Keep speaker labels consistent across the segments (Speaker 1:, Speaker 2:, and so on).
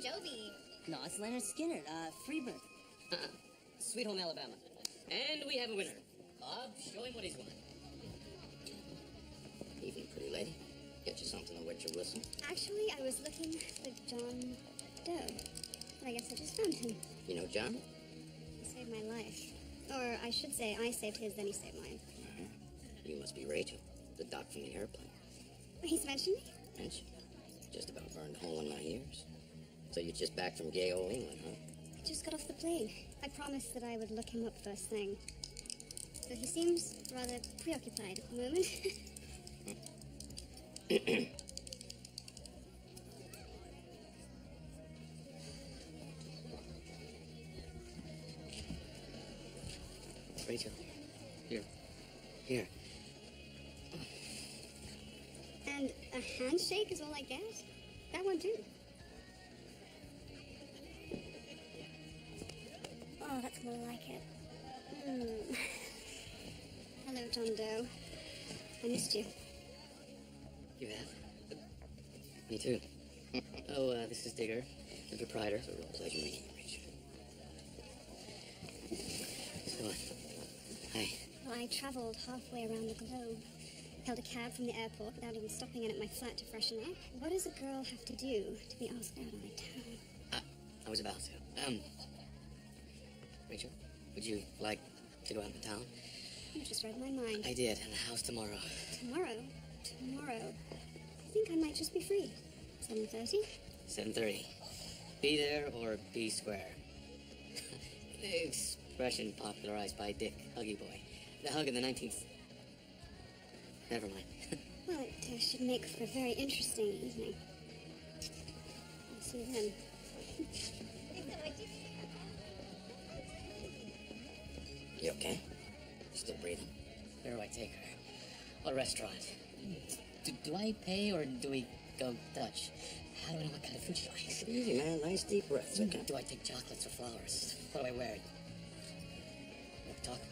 Speaker 1: Jovi.
Speaker 2: No, it's Leonard Skinner, Freebird.
Speaker 3: Sweet Home Alabama. And we have a winner. Bob, show him what he's won.
Speaker 4: Evening, pretty lady. Get you something to wet your whistle.
Speaker 1: Actually, I was looking for John Doe. But I guess I just found him.
Speaker 4: You know John?
Speaker 1: He saved my life. Or I should say, I saved his, then he saved mine.
Speaker 4: You must be Rachel, the doc from the airplane.
Speaker 1: He's mentioned me?
Speaker 4: Mentioned? Just about burned a hole in my ears. So you're just back from gay old England, huh?
Speaker 1: I just got off the plane. I promised that I would look him up first thing. But he seems rather preoccupied at the moment.
Speaker 4: Rachel, here.
Speaker 1: And a handshake is all I get? That one too. Oh, that's more like it. Hello, John Doe. I missed you.
Speaker 4: You have? Me too. Oh, this is Digger, the proprietor. It's a real pleasure meeting you, Rachel. So, hi.
Speaker 1: Well, I traveled halfway around the globe. Held a cab from the airport without even stopping in at my flat to freshen up. What does a girl have to do to be asked out on a town?
Speaker 4: I was about to. Rachel, would you like to go out in town?
Speaker 1: You just read my mind.
Speaker 4: I did, in the house tomorrow.
Speaker 1: Tomorrow? I think I might just be free. 7:30?
Speaker 4: 7:30. Be there or be square. The expression popularized by Dick, Huggy Boy. The hug in the 19th... Never mind.
Speaker 1: Well, it should make for a very interesting evening. I'll see you then.
Speaker 4: You okay? Still breathing?
Speaker 3: Where do I take her? What restaurant? Do I pay or do we go Dutch? How do I know what kind of food she likes?
Speaker 4: Easy, man. Nice deep breaths. Okay.
Speaker 3: Do I take chocolates or flowers? What do I wear? What do we talk about?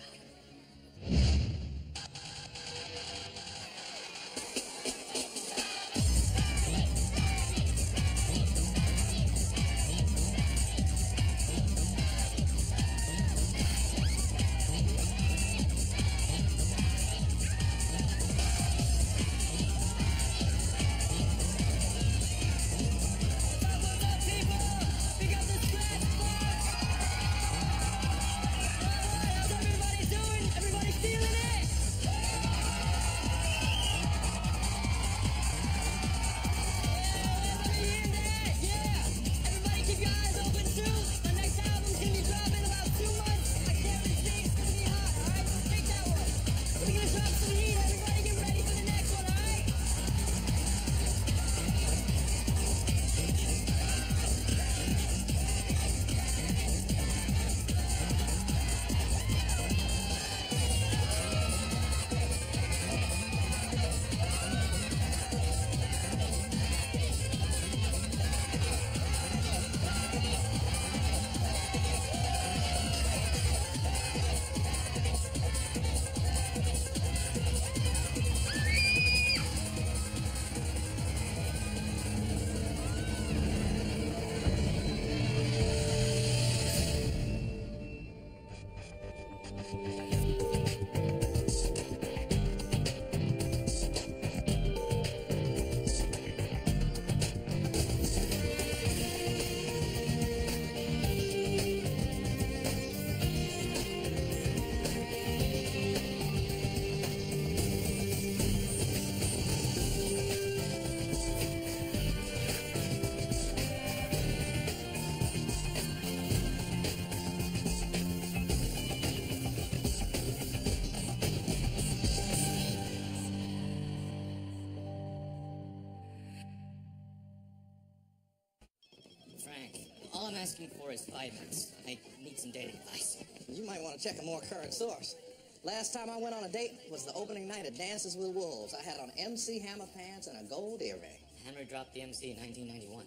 Speaker 3: All I'm asking for is 5 minutes. I need some dating advice.
Speaker 5: You might want to check a more current source. Last time I went on a date was the opening night of Dances with Wolves. I had on MC Hammer pants and a gold earring.
Speaker 3: Hammer dropped the MC in 1991.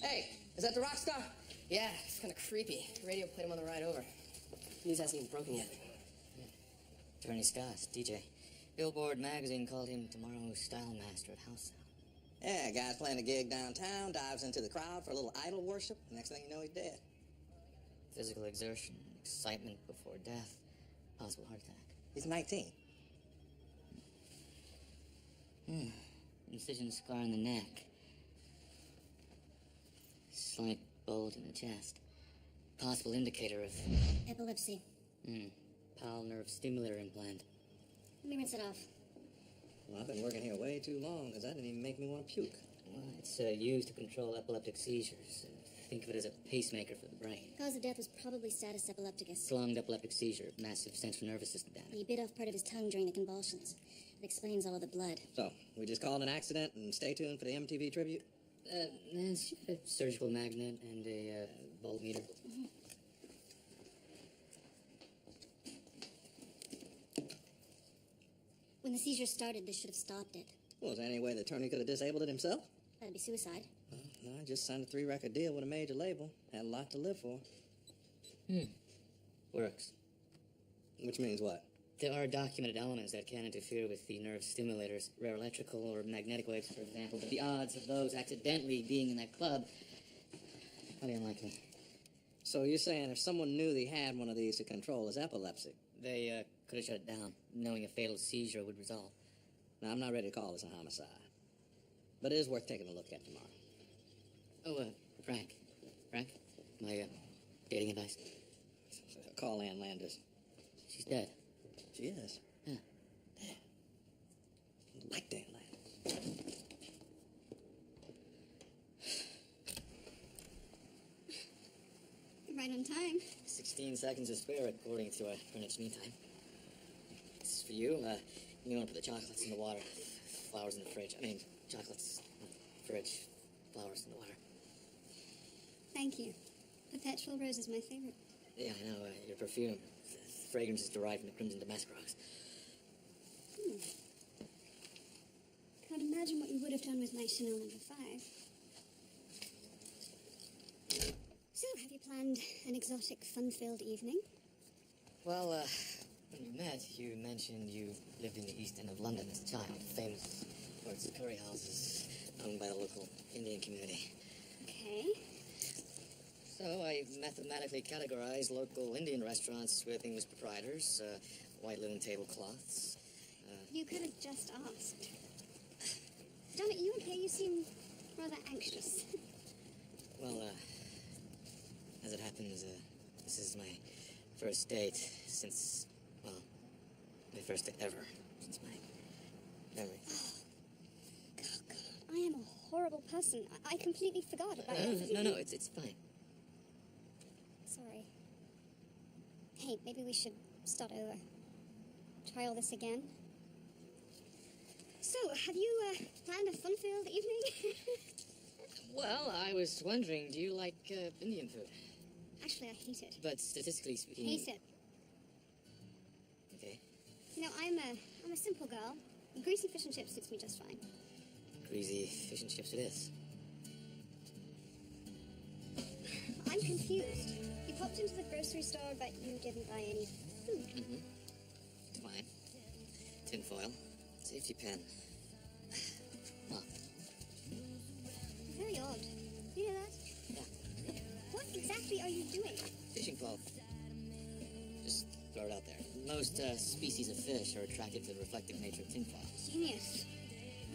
Speaker 5: Hey, is that the rock star?
Speaker 6: Yeah, it's kind of creepy. The radio played him on the ride over. News hasn't even broken yet.
Speaker 3: Tony Scott, DJ. Billboard magazine called him tomorrow's style master of house sound.
Speaker 5: Yeah, guy's playing a gig downtown, dives into the crowd for a little idol worship. Next thing you know, he's dead.
Speaker 4: Physical exertion, excitement before death, possible heart attack.
Speaker 5: He's 19.
Speaker 4: Incision scar in the neck. Slight bulge in the chest. Possible indicator of...
Speaker 2: Epilepsy.
Speaker 4: Pal nerve stimulator implant.
Speaker 2: Let me rinse it off.
Speaker 5: Well, I've been working here way too long, because that didn't even make me want to puke.
Speaker 4: Well, it's used to control epileptic seizures. Think of it as a pacemaker for the brain.
Speaker 2: Cause of death was probably status epilepticus.
Speaker 4: Prolonged epileptic seizure, massive central nervous system damage.
Speaker 2: He bit off part of his tongue during the convulsions. It explains all of the blood.
Speaker 5: So, we just call it an accident and stay tuned for the MTV tribute?
Speaker 4: It's a surgical magnet and a voltmeter.
Speaker 2: When the seizure started, this should have stopped it.
Speaker 5: Well, is there any way the attorney could have disabled it himself?
Speaker 2: That'd be suicide.
Speaker 5: Well, no, I just signed a 3-record deal with a major label. Had a lot to live for.
Speaker 4: Works.
Speaker 5: Which means what?
Speaker 4: There are documented elements that can interfere with the nerve stimulators, rare electrical or magnetic waves, for example, but the odds of those accidentally being in that club, highly unlikely.
Speaker 5: So you're saying if someone knew they had one of these to control his epilepsy?
Speaker 4: They could have shut it down, knowing a fatal seizure would result.
Speaker 5: Now, I'm not ready to call this a homicide. But it is worth taking a look at tomorrow.
Speaker 4: Oh, Frank. Frank? My, dating advice.
Speaker 5: Call Ann Landers.
Speaker 4: She's dead.
Speaker 5: She is?
Speaker 4: Yeah.
Speaker 5: Dead. Like Ann Landers.
Speaker 1: Right on time.
Speaker 4: 16 seconds to spare, according to Greenwich Mean Time. This is for you. You want to put the chocolates in the water, flowers in the fridge. I mean, chocolates, fridge, flowers in the water.
Speaker 1: Thank you. Perpetual rose is my favorite.
Speaker 4: Yeah, I know. Your perfume. The fragrance is derived from the crimson damask rocks.
Speaker 1: Can't imagine what you would have done with my Chanel number 5. So, have you planned an exotic, fun-filled evening?
Speaker 4: Well, when we met, you mentioned you lived in the East End of London as a child, famous for its curry houses owned by the local Indian community.
Speaker 1: Okay.
Speaker 4: So I mathematically categorized local Indian restaurants with English proprietors, white linen tablecloths.
Speaker 1: You could have just asked. Damn it, you okay? You seem rather anxious.
Speaker 4: Well, as it happens, this is my first date since, well, my first date ever since my memory.
Speaker 1: God, I am a horrible person. I completely forgot about it.
Speaker 4: No, it's fine.
Speaker 1: Sorry. Hey, maybe we should start over. Try all this again. So, have you planned a fun-filled evening?
Speaker 4: Well, I was wondering, do you like Indian food?
Speaker 1: Actually, I hate it.
Speaker 4: But statistically speaking...
Speaker 1: Hate it.
Speaker 4: Okay.
Speaker 1: You know, I'm a simple girl. Greasy fish and chips suits me just fine.
Speaker 4: Greasy fish and chips it is.
Speaker 1: I'm confused. You popped into the grocery store, but you didn't buy any food.
Speaker 4: It's fine. Tinfoil. Safety pin. Oh,
Speaker 1: Very odd. You know that?
Speaker 4: yeah.
Speaker 1: What exactly are you doing?
Speaker 4: Fishing pole. Just throw it out there. Most species of fish are attracted to the reflective nature of tinfoil.
Speaker 1: Genius.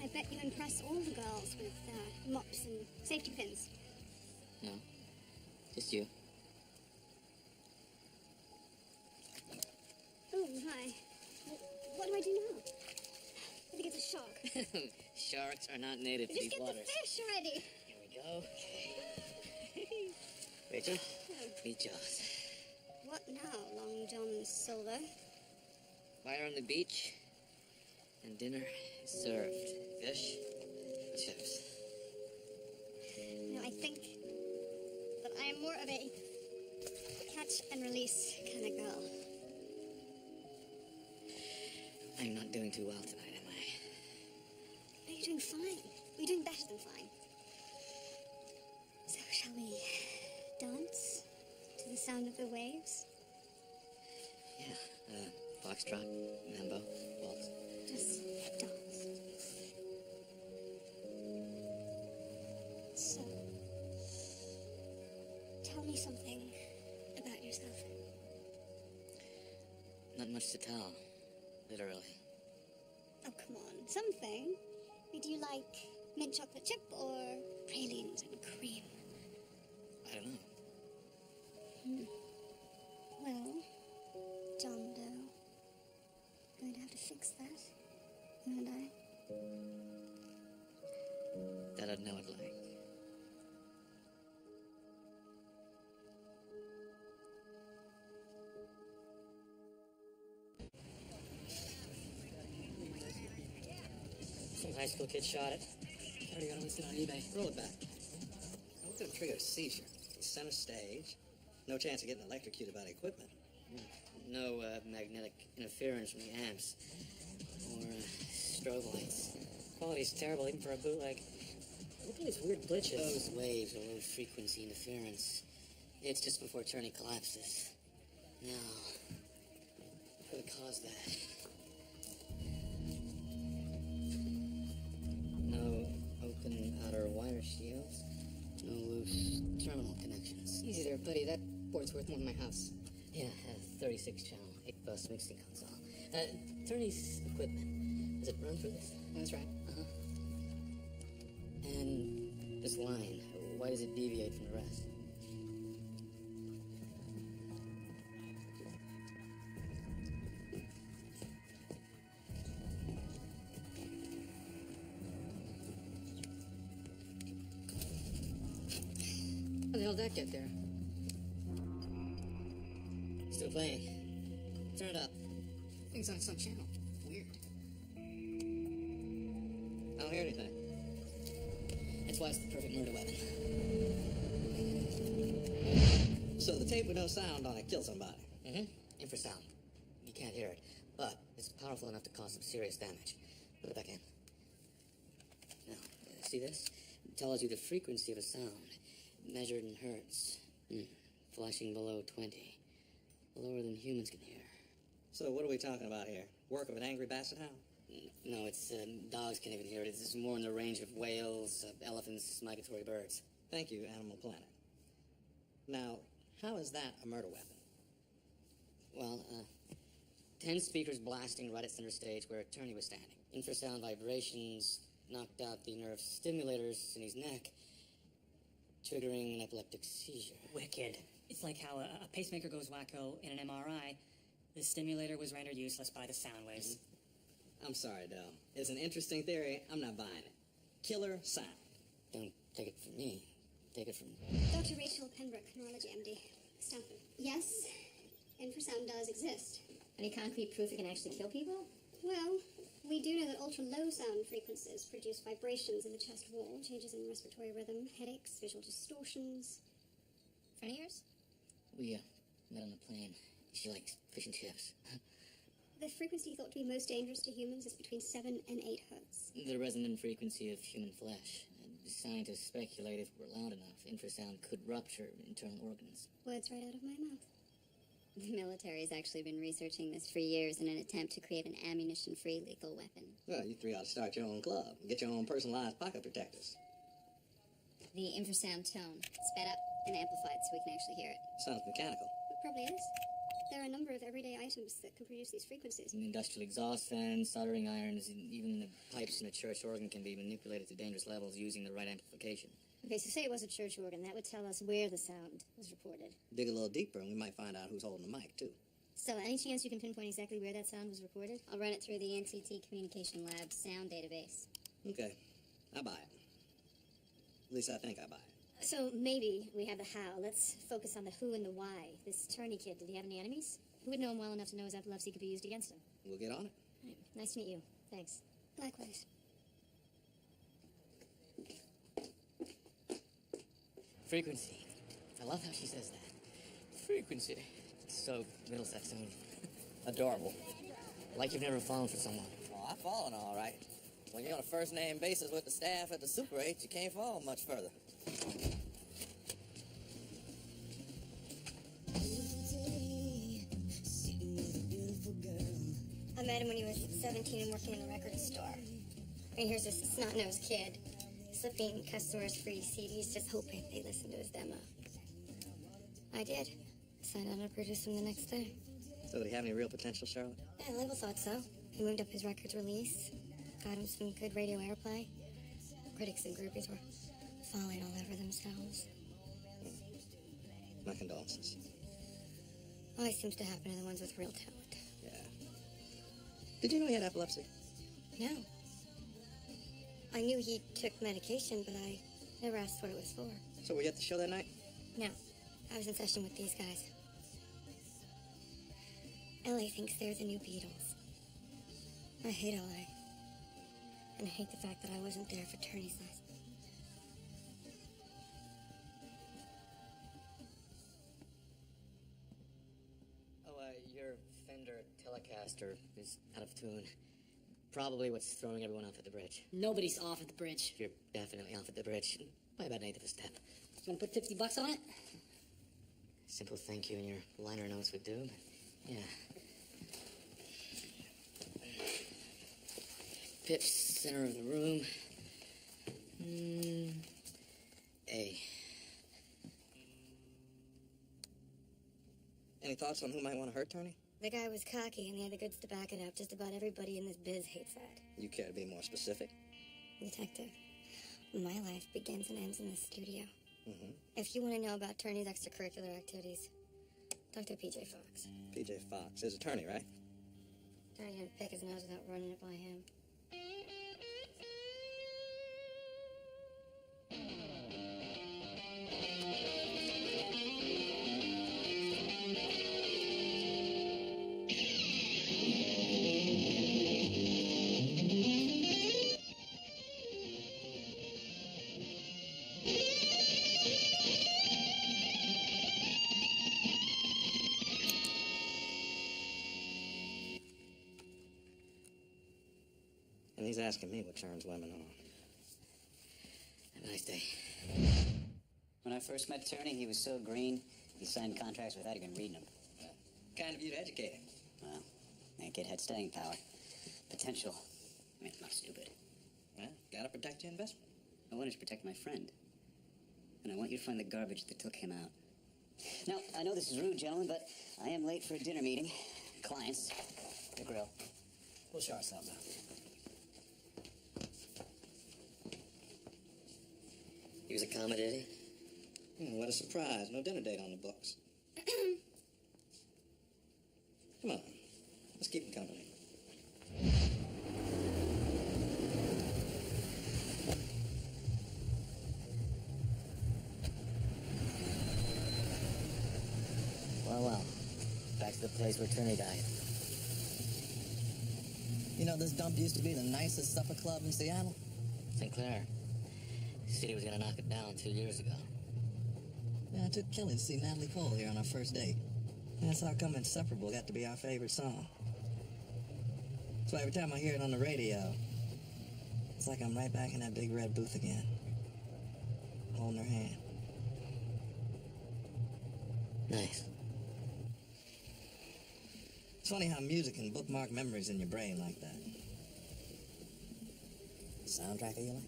Speaker 1: I bet you impress all the girls with mops and safety pins.
Speaker 4: No. Just you.
Speaker 1: Oh, hi. What do I do now? I think it's a shark.
Speaker 4: Sharks are not native to
Speaker 1: Just
Speaker 4: these
Speaker 1: get
Speaker 4: waters.
Speaker 1: the fish already.
Speaker 4: Here we go. Rachel, meet Jaws.
Speaker 1: What now, Long John Silver?
Speaker 4: Fire on the beach, and dinner is served. Fish, chips.
Speaker 1: You know, I think that I am more of a catch and release kind of girl.
Speaker 4: I'm not doing too well tonight, am I?
Speaker 1: No, you're doing fine. You're doing better than fine. So, shall we dance to the sound of the waves?
Speaker 4: Yeah, foxtrot, mambo, waltz.
Speaker 1: Just dance. something about yourself?
Speaker 4: Not much to tell, literally.
Speaker 1: Oh, come on, something. Do you like mint chocolate chip or pralines and cream?
Speaker 4: I don't know.
Speaker 1: Well, John Doe, going to have to fix that, you and I.
Speaker 4: That I'd know it like. Some high school kid shot it. Already got it listed on eBay.
Speaker 5: Roll it back. What could have triggered a seizure? Center stage. No chance of getting electrocuted by the equipment.
Speaker 4: No magnetic interference from the amps. Or strobe lights. Quality's terrible even for a bootleg. Look at these weird glitches. Those waves are low frequency interference. It's just before Turney collapses. Now, what could have caused that? No open outer wire shields. No loose terminal connections.
Speaker 3: Easy there, buddy. That board's worth more than my house.
Speaker 4: Yeah, a 36-channel, 8-bus mixing console. Turney's equipment. Does it run through this?
Speaker 3: That's right.
Speaker 4: Uh-huh. And this line, why does it deviate from the rest?
Speaker 3: How the hell did that get there?
Speaker 4: Still playing. Turn it up.
Speaker 3: Thing's on some channel. Weird.
Speaker 5: I don't hear anything.
Speaker 4: That's why it's the perfect murder weapon.
Speaker 5: So the tape with no sound on it killed somebody.
Speaker 4: Mm-hmm. Infrasound. You can't hear it, but it's powerful enough to cause some serious damage. Put it back in. Now, see this? It tells you the frequency of a sound, measured in hertz. Flashing below 20. Lower than humans can hear.
Speaker 5: So what are we talking about here? Work of an angry basset hound?
Speaker 4: No, it's dogs can't even hear it. It's more in the range of whales, elephants, migratory birds.
Speaker 5: Thank you, Animal Planet. Now, how is that a murder weapon?
Speaker 4: Well, 10 speakers blasting right at center stage where Turney was standing. Infrasound vibrations knocked out the nerve stimulators in his neck, triggering an epileptic seizure.
Speaker 7: Wicked. It's like how a pacemaker goes wacko in an MRI. The stimulator was rendered useless by the sound waves.
Speaker 5: I'm sorry, Del. It's an interesting theory. I'm not buying it. Killer sound.
Speaker 4: Don't take it from me. Take it from...
Speaker 1: Dr. Rachel Pembroke, neurology MD, Stanford. Yes, infrasound does exist.
Speaker 2: Any concrete proof it can actually kill people?
Speaker 1: Well, we do know that ultra-low sound frequencies produce vibrations in the chest wall, changes in respiratory rhythm, headaches, visual distortions.
Speaker 2: Friend of yours?
Speaker 4: We met on the plane. She likes fish and chips.
Speaker 1: The frequency thought to be most dangerous to humans is between 7 and 8 hertz.
Speaker 4: The resonant frequency of human flesh. Scientists speculate if it were loud enough, infrasound could rupture internal organs.
Speaker 1: Words right out of my mouth.
Speaker 2: The military has actually been researching this for years in an attempt to create an ammunition-free lethal weapon.
Speaker 5: Well, you three ought to start your own club and get your own personalized pocket protectors.
Speaker 2: The infrasound tone, sped up and amplified so we can actually hear it.
Speaker 5: Sounds mechanical.
Speaker 1: It probably is. There are a number of everyday items that can produce these frequencies.
Speaker 4: Industrial exhaust fans, soldering irons, and even the pipes in a church organ can be manipulated to dangerous levels using the right amplification.
Speaker 2: Okay, so say it was a church organ. That would tell us where the sound was reported.
Speaker 5: Dig a little deeper and we might find out who's holding the mic, too.
Speaker 2: So, any chance you can pinpoint exactly where that sound was recorded? I'll run it through the NCT Communication Lab's sound database.
Speaker 5: Okay, I buy it. At least I think I buy it.
Speaker 2: So, maybe we have the how. Let's focus on the who and the why. This Turney kid, did he have any enemies? Who would know him well enough to know his epilepsy could be used against him?
Speaker 5: We'll get on it.
Speaker 2: Right. Nice to meet you. Thanks.
Speaker 1: Likewise.
Speaker 4: Frequency. I love how she says that. Frequency. It's so Middlesexian. Adorable. Like you've never fallen for someone.
Speaker 5: Oh, I've fallen all right. When you're on a first-name basis with the staff at the Super 8, you can't fall much further.
Speaker 1: I met him when he was 17 and working in the record store. And here's this snot-nosed kid slipping customers free CDs, just hoping they listen to his demo.
Speaker 2: I did. Signed on to produce him the next day.
Speaker 5: So did he have any real potential, Charlotte?
Speaker 2: Yeah, the label thought so. He moved up his records release, got him some good radio airplay. Critics and groupies were falling all over themselves.
Speaker 5: My condolences.
Speaker 2: Always seems to happen to the ones with real talent.
Speaker 5: Yeah. Did you know he had epilepsy?
Speaker 2: No. I knew he took medication, but I never asked what it was for.
Speaker 5: So were you at the show that night?
Speaker 2: No. I was in session with these guys. LA thinks they're the new Beatles. I hate LA. And I hate the fact that I wasn't there for Turney's last.
Speaker 4: Your Fender Telecaster is out of tune. Probably what's throwing everyone off at the bridge.
Speaker 7: Nobody's off at the bridge.
Speaker 4: You're definitely off at the bridge. By about an eighth of a step.
Speaker 7: You want to put $50 on it?
Speaker 4: Simple thank you in your liner notes would do. Yeah. Pip's center of the room. A.
Speaker 5: Any thoughts on who might want to hurt Tony?
Speaker 2: The guy was cocky and he had the goods to back it up. Just about everybody in this biz hates that.
Speaker 5: You care to be more specific?
Speaker 2: Detective, my life begins and ends in the studio.
Speaker 5: Mm-hmm.
Speaker 2: If you want to know about Turney's extracurricular activities, talk to P.J. Fox.
Speaker 5: P.J. Fox, his attorney, right?
Speaker 2: Turney didn't pick his nose without running it by him.
Speaker 5: And he's asking me what turns women on.
Speaker 4: Have a nice day.
Speaker 3: When I first met Turney, he was so green, he signed contracts without even reading them.
Speaker 5: Kind of you to educate him.
Speaker 3: Well, that kid had staying power. Potential. I mean, not stupid.
Speaker 5: Well, gotta protect your investment.
Speaker 3: I wanted to protect my friend. And I want you to find the garbage that took him out. Now, I know this is rude, gentlemen, but I am late for a dinner meeting. Clients. The grill. We'll show ourselves out.
Speaker 4: He was accommodating.
Speaker 5: What a surprise. No dinner date on the books. Come on. Let's keep him company.
Speaker 4: Well. Back to the place where Turney died.
Speaker 5: You know, this dump used to be the nicest supper club in Seattle.
Speaker 4: Sinclair. He said he was gonna knock it down 2 years ago.
Speaker 5: Yeah, I took Kelly to see Natalie Cole here on our first date. That's how come Inseparable got to be our favorite song. So every time I hear it on the radio, it's like I'm right back in that big red booth again, holding her hand.
Speaker 4: Nice.
Speaker 5: It's funny how music can bookmark memories in your brain like that. Soundtrack of your life?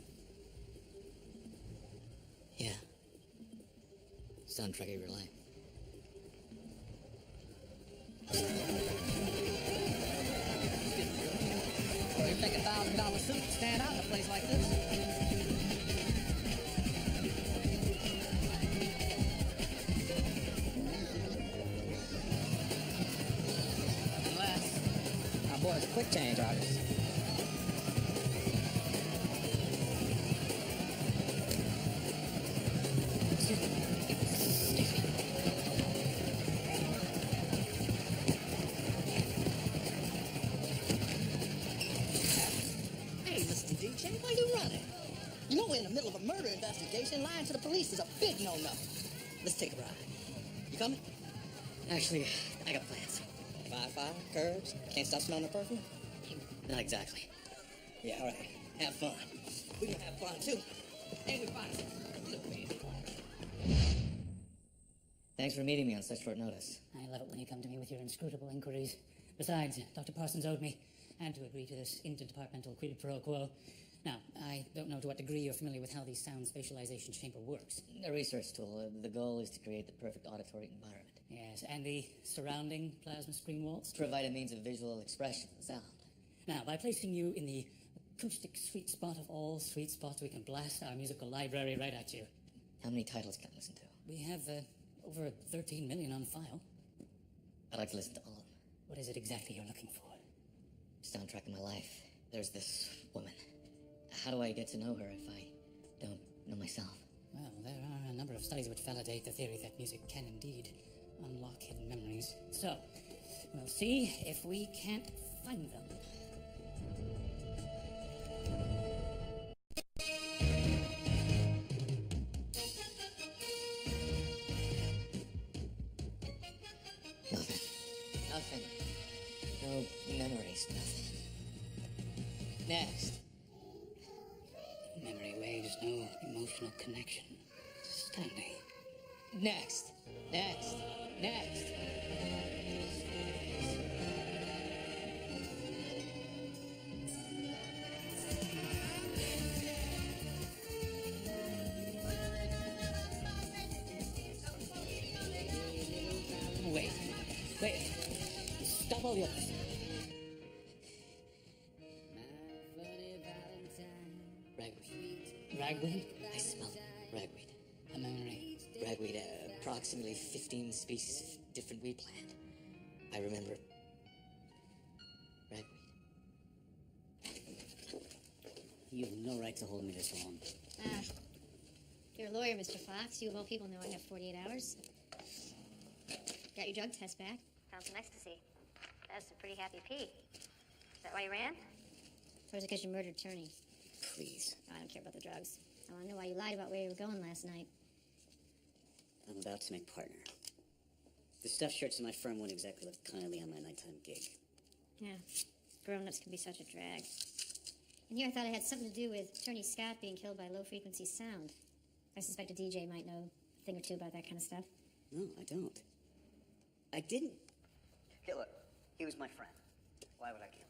Speaker 4: Yeah. Soundtrack of your life.
Speaker 5: Well, you think $1,000 suit would stand out in a place like this? Unless our boys quick change artists. Hey, Mr. DJ, why you running? You know we're in the middle of a murder investigation. Lying to the police is a big no-no. Let's take a ride. You coming?
Speaker 4: Actually, I got plans.
Speaker 5: Fire, curves, can't stop smelling the perfume?
Speaker 4: Not exactly.
Speaker 5: Yeah, all right. Have fun. We gonna have fun, too. And we find some.
Speaker 4: Thanks for meeting me on such short notice.
Speaker 7: I love it when you come to me with your inscrutable inquiries. Besides, Dr. Parsons owed me, and to agree to this interdepartmental quid pro quo, Now, I don't know to what degree you're familiar with how the sound spatialization chamber works.
Speaker 4: A research tool. The goal is to create the perfect auditory environment.
Speaker 7: Yes, and the surrounding plasma screen walls?
Speaker 4: To provide a means of visual expression of sound.
Speaker 7: Now, by placing you in the acoustic sweet spot of all sweet spots, we can blast our musical library right at you.
Speaker 4: How many titles can I listen to?
Speaker 7: We have over 13 million on file.
Speaker 4: I'd like to listen to all of them.
Speaker 7: What is it exactly you're looking for?
Speaker 4: Soundtrack of my life. There's this woman. How do I get to know her if I don't know myself?
Speaker 7: Well, there are a number of studies which validate the theory that music can indeed unlock hidden memories. So, we'll see if we can't find them.
Speaker 4: Nothing. No memories, nothing. Next.
Speaker 7: Memory waves, no emotional connection. Stunning.
Speaker 4: Next. Next. Next.
Speaker 7: Wait. Stop all the others.
Speaker 4: Ragweed.
Speaker 7: Ragweed?
Speaker 4: I smell ragweed.
Speaker 7: A memory.
Speaker 4: Ragweed, approximately 15 species of different weed plant. I remember ragweed.
Speaker 3: You have no right to hold me this long.
Speaker 1: You're a lawyer, Mr. Fox. You of all people know I have 48 hours. Got your drug test back. Found some ecstasy. That's a pretty happy pea. Is that why you ran? Or is it because you murdered Turney?
Speaker 3: Please.
Speaker 1: Oh, I don't care about the drugs. I want to know why you lied about where you were going last night.
Speaker 3: I'm about to make partner. The stuffed shirts in my firm wouldn't exactly look kindly on my nighttime gig.
Speaker 1: Yeah, grown-ups can be such a drag. And here I thought it had something to do with Turney Scott being killed by low-frequency sound. I suspect a DJ might know a thing or two about that kind of stuff.
Speaker 3: No, I don't. I didn't. Hey, look, he was my friend. Why would I kill him?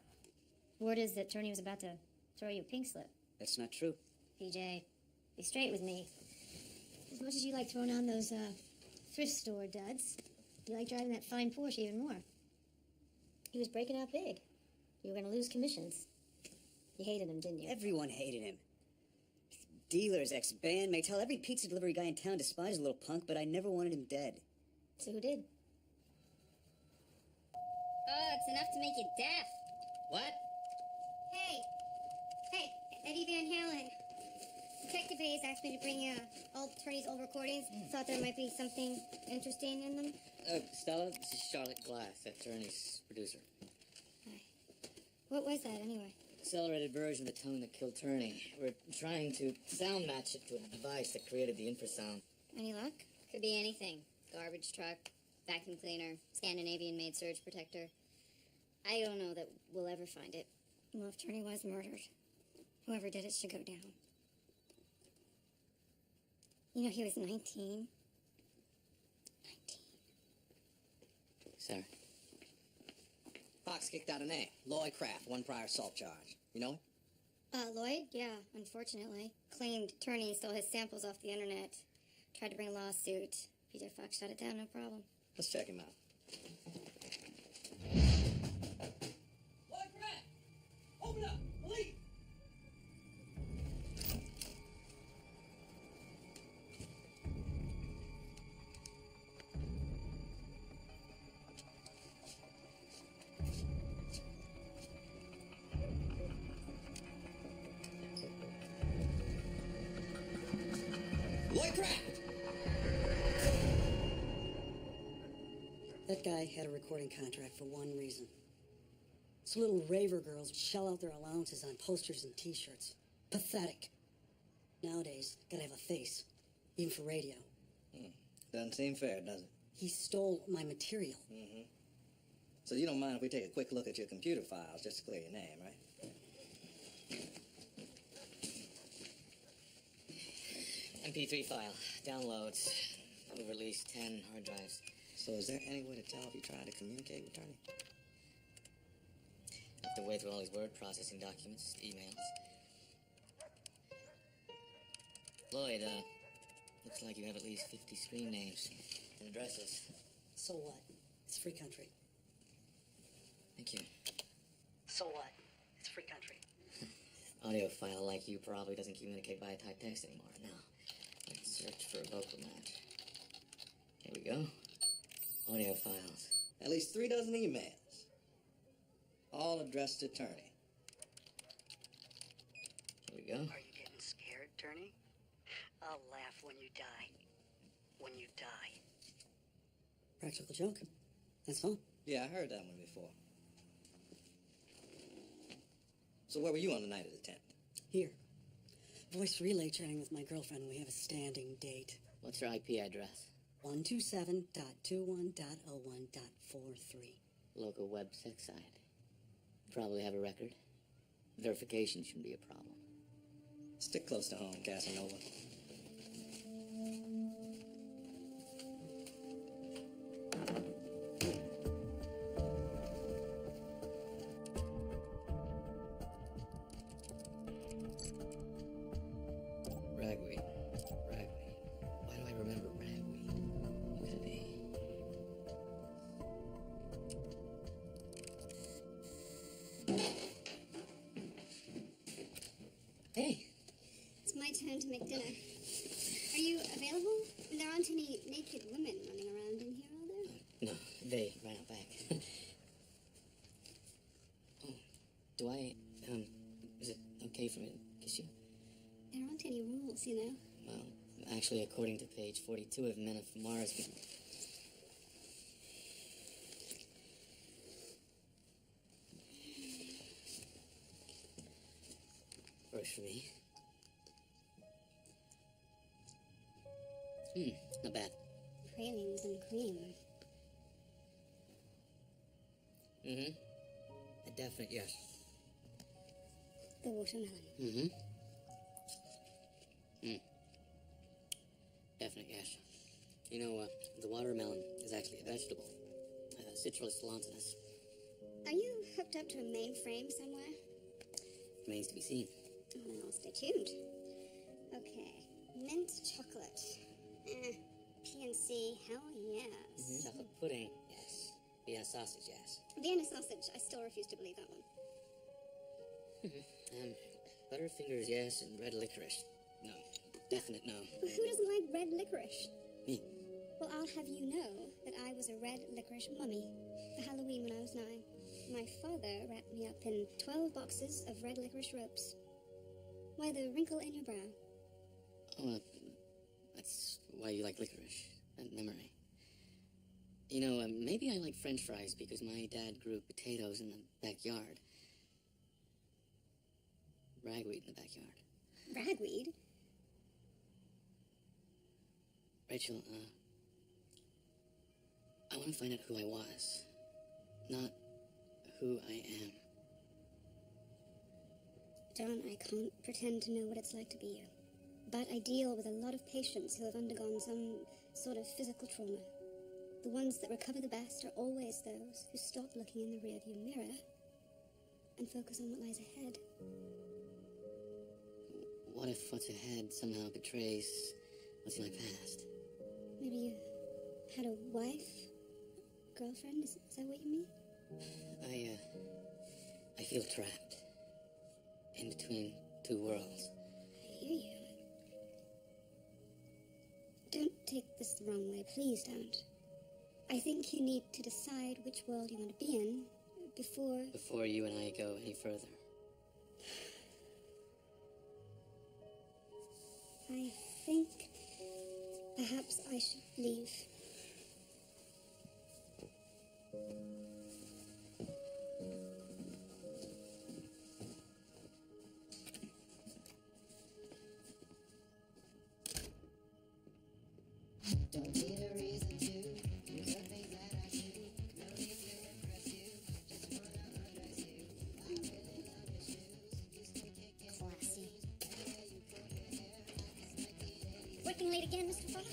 Speaker 1: Word is that Turney was about to throw you a pink slip.
Speaker 3: That's not true.
Speaker 1: PJ, be straight with me. As much as you like throwing on those thrift store duds, you like driving that fine Porsche even more. He was breaking out big. You were going to lose commissions. You hated him, didn't you?
Speaker 3: Everyone hated him. Dealers, ex-bandmates, hell, every pizza delivery guy in town despised the little punk, but I never wanted him dead.
Speaker 1: So who did? Oh, it's enough to make you deaf.
Speaker 4: What?
Speaker 1: Hey, Eddie Van Halen. Detective Hayes asked me to bring all Turney's old recordings. Thought there might be something interesting in them.
Speaker 4: Stella, this is Charlotte Glass, Attorney's producer.
Speaker 1: Hi. What was that, anyway?
Speaker 4: Accelerated version of the tone that killed Turney. We're trying to sound match it to a device that created the infrasound.
Speaker 1: Any luck?
Speaker 2: Could be anything. Garbage truck, vacuum cleaner, Scandinavian-made surge protector. I don't know that we'll ever find it.
Speaker 1: Well, if Turney was murdered, whoever did it should go down. You know, he was 19. 19.
Speaker 4: Sir?
Speaker 5: Fox kicked out a name. Lloyd Kraft, one prior assault charge. You know him?
Speaker 1: Lloyd? Yeah, unfortunately. Claimed Turney stole his samples off the internet. Tried to bring a lawsuit. PJ Fox shut it down, no problem.
Speaker 5: Let's check him out.
Speaker 8: Lloyd Kraft! Open up! Leave!
Speaker 5: Lloyd Kraft!
Speaker 9: That guy had a recording contract for one reason. So little raver girls shell out their allowances on posters and t-shirts. Pathetic. Nowadays, gotta have a face, even for radio.
Speaker 5: Doesn't seem fair, does it?
Speaker 9: He stole my material.
Speaker 5: So you don't mind if we take a quick look at your computer files just to clear your name, right?
Speaker 4: MP3 file. Downloads. We've released 10 hard drives.
Speaker 5: So is there any way to tell if you tried to communicate with Turney?
Speaker 4: Have to wade through all these word processing documents, emails. Lloyd, looks like you have at least 50 screen names and addresses.
Speaker 9: So what? It's free country.
Speaker 4: Thank you.
Speaker 9: So what? It's free country.
Speaker 4: Audiophile like you probably doesn't communicate via type text anymore. Now, let's search for a vocal match. Here we go. Audio files.
Speaker 5: At least 3 dozen emails. All addressed to Turney.
Speaker 4: Here we go.
Speaker 9: Are you getting scared, Turney? I'll laugh when you die. When you die. Practical joke. That's all.
Speaker 5: Yeah, I heard that one before. So where were you on the night of the 10th?
Speaker 9: Here. Voice relay chatting with my girlfriend. We have a standing date.
Speaker 4: What's your IP address?
Speaker 9: 127.21.01.43.
Speaker 4: Local web sex site. Probably have a record. Verification shouldn't be a problem.
Speaker 5: Stick close to home, Casanova.
Speaker 4: Ragweed. Ragweed. Why do I remember ragweed? What could it be?
Speaker 2: Hey. It's my turn to make dinner. Are you available? There aren't any naked women running around in here, are there?
Speaker 4: No, they ran out back. Oh, do I, is it okay for me to kiss you?
Speaker 2: There aren't any rules, you know.
Speaker 4: Well, actually, according to page 42 of Men of Mars... First for me. Not bad.
Speaker 2: Pralines and cream.
Speaker 4: Mm-hmm. A definite yes.
Speaker 2: The watermelon.
Speaker 4: Mm-hmm. Definite yes. You know, the watermelon is actually a vegetable. Citrus lantanus.
Speaker 2: Are you hooked up to a mainframe somewhere?
Speaker 4: Remains to be seen.
Speaker 2: Oh, well, stay tuned. Okay. Mint chocolate. PNC, hell yes.
Speaker 4: Chocolate pudding, yes. Vienna sausage, yes.
Speaker 2: Vienna sausage, I still refuse to believe that one.
Speaker 4: Butterfingers, yes, and red licorice. No. Definite no.
Speaker 2: Who doesn't like red licorice?
Speaker 4: Me.
Speaker 2: Well, I'll have you know that I was a red licorice mummy for Halloween when I was 9. My father wrapped me up in 12 boxes of red licorice ropes. Why the wrinkle in your brow?
Speaker 4: Oh, that's why you like licorice. That memory. You know, maybe I like French fries because my dad grew potatoes in the backyard. Ragweed in the backyard.
Speaker 2: Ragweed?
Speaker 4: Rachel, I want to find out who I was, not who I am.
Speaker 2: John, I can't pretend to know what it's like to be you. But I deal with a lot of patients who have undergone some sort of physical trauma. The ones that recover the best are always those who stop looking in the rearview mirror and focus on what lies ahead.
Speaker 4: What if what's ahead somehow betrays what's in my past?
Speaker 2: Maybe you had a wife? Girlfriend? Is that what you mean?
Speaker 4: I feel trapped. In between two worlds.
Speaker 2: I hear you. Don't take this the wrong way. Please don't. I think you need to decide which world you want to be in before...
Speaker 4: Before you and I go any further.
Speaker 2: I think perhaps I should leave.
Speaker 3: Don't need a reason to do something that I do. No need to impress you. Just wanna undress you. I really love your shoes. Used to kick it.
Speaker 2: Classy. Working late again, Mr. Fox?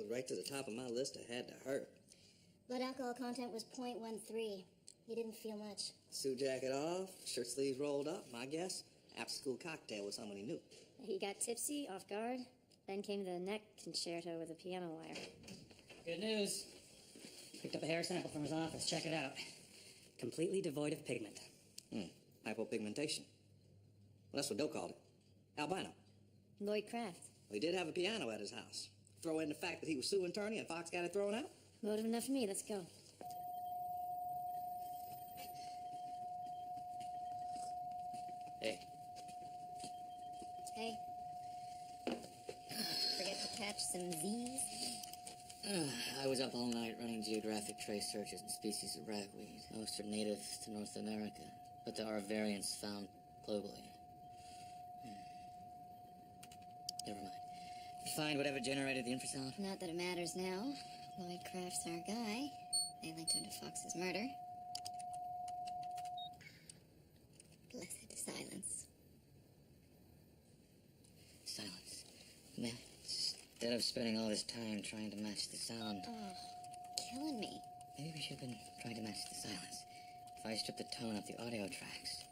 Speaker 5: Right get to the top of my list, it had to hurt.
Speaker 2: Blood alcohol content was 0.13. He didn't feel much.
Speaker 5: Suit jacket off, shirt sleeves rolled up, my guess. After-school cocktail with someone he knew.
Speaker 1: He got tipsy, off guard. Then came the neck concerto with a piano wire.
Speaker 7: Good news. Picked up a hair sample from his office. Check it out. Completely devoid of pigment.
Speaker 5: Hypopigmentation. Well, that's what Doe called it. Albino.
Speaker 1: Lloyd Kraft.
Speaker 5: Well, he did have a piano at his house. Throw in the fact that he was suing Turney and Fox got it thrown out.
Speaker 1: Motive enough for me. Let's go.
Speaker 5: Hey.
Speaker 2: Hey. Forget to catch some Z's?
Speaker 4: I was up all night running geographic trace searches and species of ragweed. Most are native to North America, but there are variants found globally. Never mind. You find whatever generated the infrasound?
Speaker 2: Not that it matters now. Lloyd Kraft's our guy. They linked him to Fox's murder. Blessed silence.
Speaker 4: Silence. Man, instead of spending all this time trying to match the sound,
Speaker 2: Oh, killing me.
Speaker 4: maybe we should have been trying to match the silence. If I strip the tone of the audio tracks.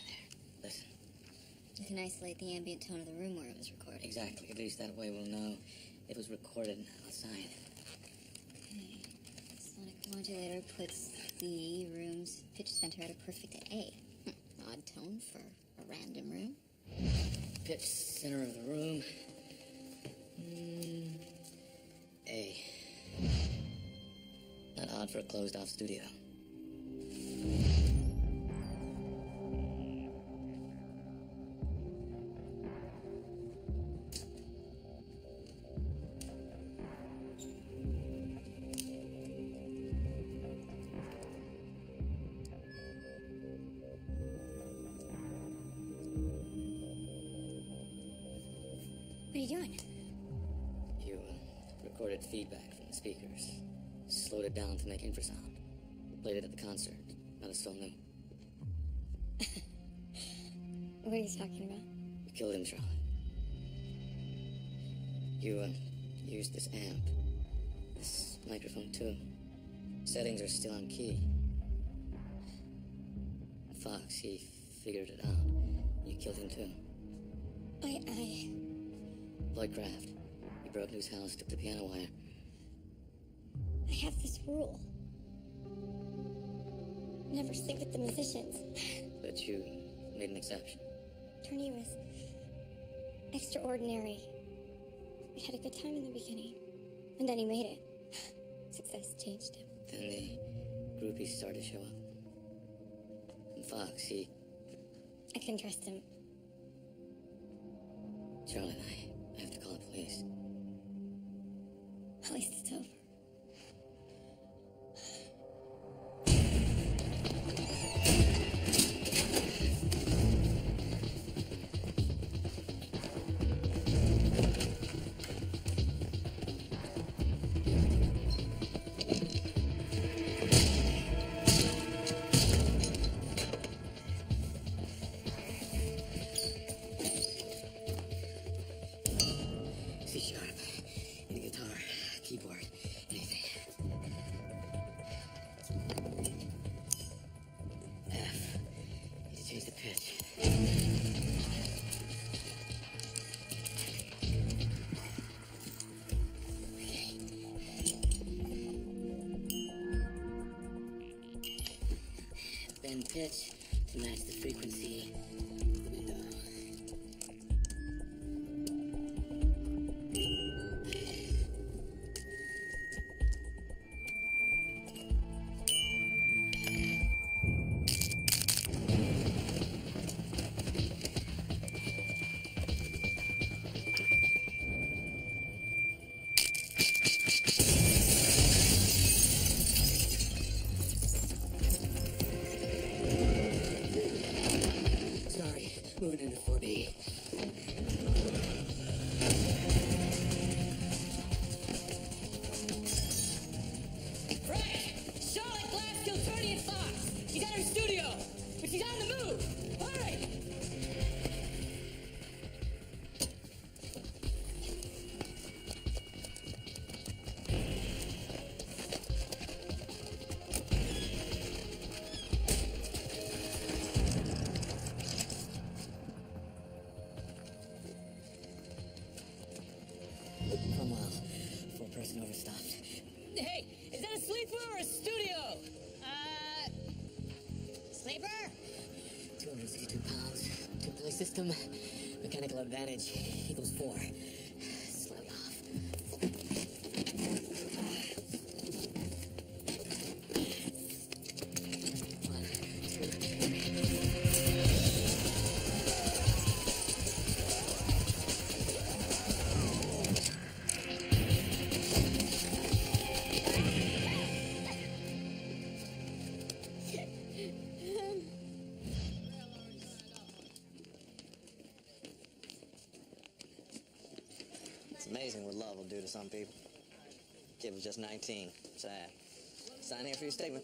Speaker 4: There, listen.
Speaker 2: You can isolate the ambient tone of the room where it was recorded.
Speaker 4: Exactly. At least that way we'll know it was recorded outside.
Speaker 2: Okay. Sonic modulator puts the room's pitch center at a perfect A. Odd tone for a random room.
Speaker 4: Pitch center of the room. A. Not odd for a closed-off studio.
Speaker 2: What are you doing?
Speaker 4: You recorded feedback from the speakers, slowed it down to make infrasound, played it at the concert. Not a soul knew.
Speaker 2: What are you talking about?
Speaker 4: You killed him, Charlotte. You used this amp, this microphone too. Settings are still on key. Fox, he figured it out. You killed him too. Lloyd Kraft. He broke into his house, took the piano wire.
Speaker 2: I have this rule. Never sleep with the musicians.
Speaker 4: But you made an exception.
Speaker 2: Turney was extraordinary. We had a good time in the beginning, and then he made it. Success changed him.
Speaker 4: Then the groupies started to show up. And Fox, he...
Speaker 2: I couldn't trust him.
Speaker 4: Charlotte, I have to call the police.
Speaker 2: At least it's over.
Speaker 4: C-sharp. And a guitar, keyboard, anything. F. Need to change the pitch. Bend pitch to match the frequency. Sorry, moving into 4B.
Speaker 7: Right! Charlotte Glass killed Turney and Fox! He's at her studio! But she's on the move! Hurry!
Speaker 4: system. Mechanical advantage equals 4. Slightly off.
Speaker 5: It's amazing what love will do to some people. Kid was just 19. Sad. Sign here for your statement.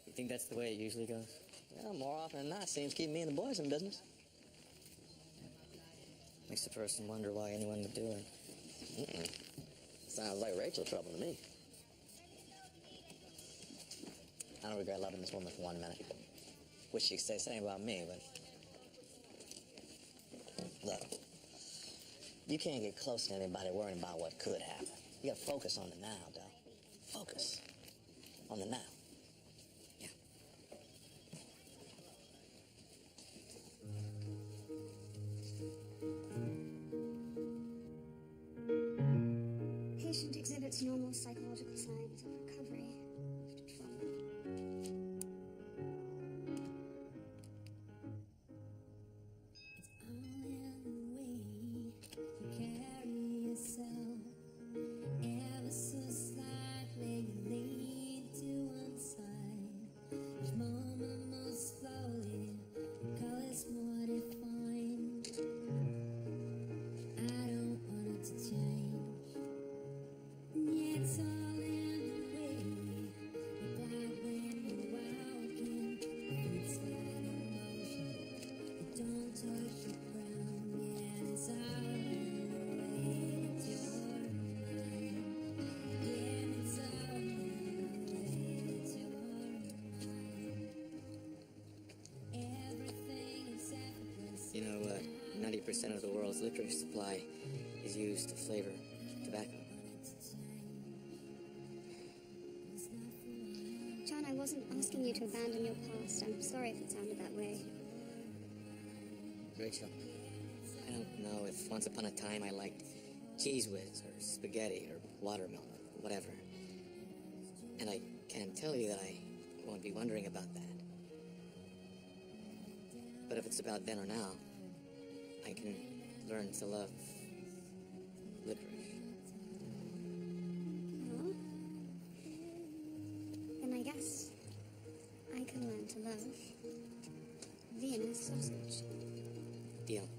Speaker 4: You think that's the way it usually goes?
Speaker 5: Well, more often than not, seems keeping me and the boys in business.
Speaker 4: Makes the person wonder why anyone would do it.
Speaker 5: Mm-mm. Sounds like Rachel trouble to me. I don't regret loving this woman for 1 minute. Wish she could say the same about me, but... Look, you can't get close to anybody worrying about what could happen. You gotta focus on the now, Del. Focus on the now.
Speaker 4: Yeah.
Speaker 2: Patient exhibits normal psychological signs of recovery after trauma.
Speaker 4: You know, 90% of the world's licorice supply is used to flavor tobacco.
Speaker 2: John, I wasn't asking you to abandon your past. I'm sorry if it sounded that way.
Speaker 4: Rachel, I don't know if once upon a time I liked Cheese Whiz or spaghetti or watermelon, whatever. And I can't tell you that I won't be wondering about that. But if it's about then or now, I can learn to love licorice.
Speaker 2: Well, then I guess I can learn to love Vienna sausage.
Speaker 4: Deal.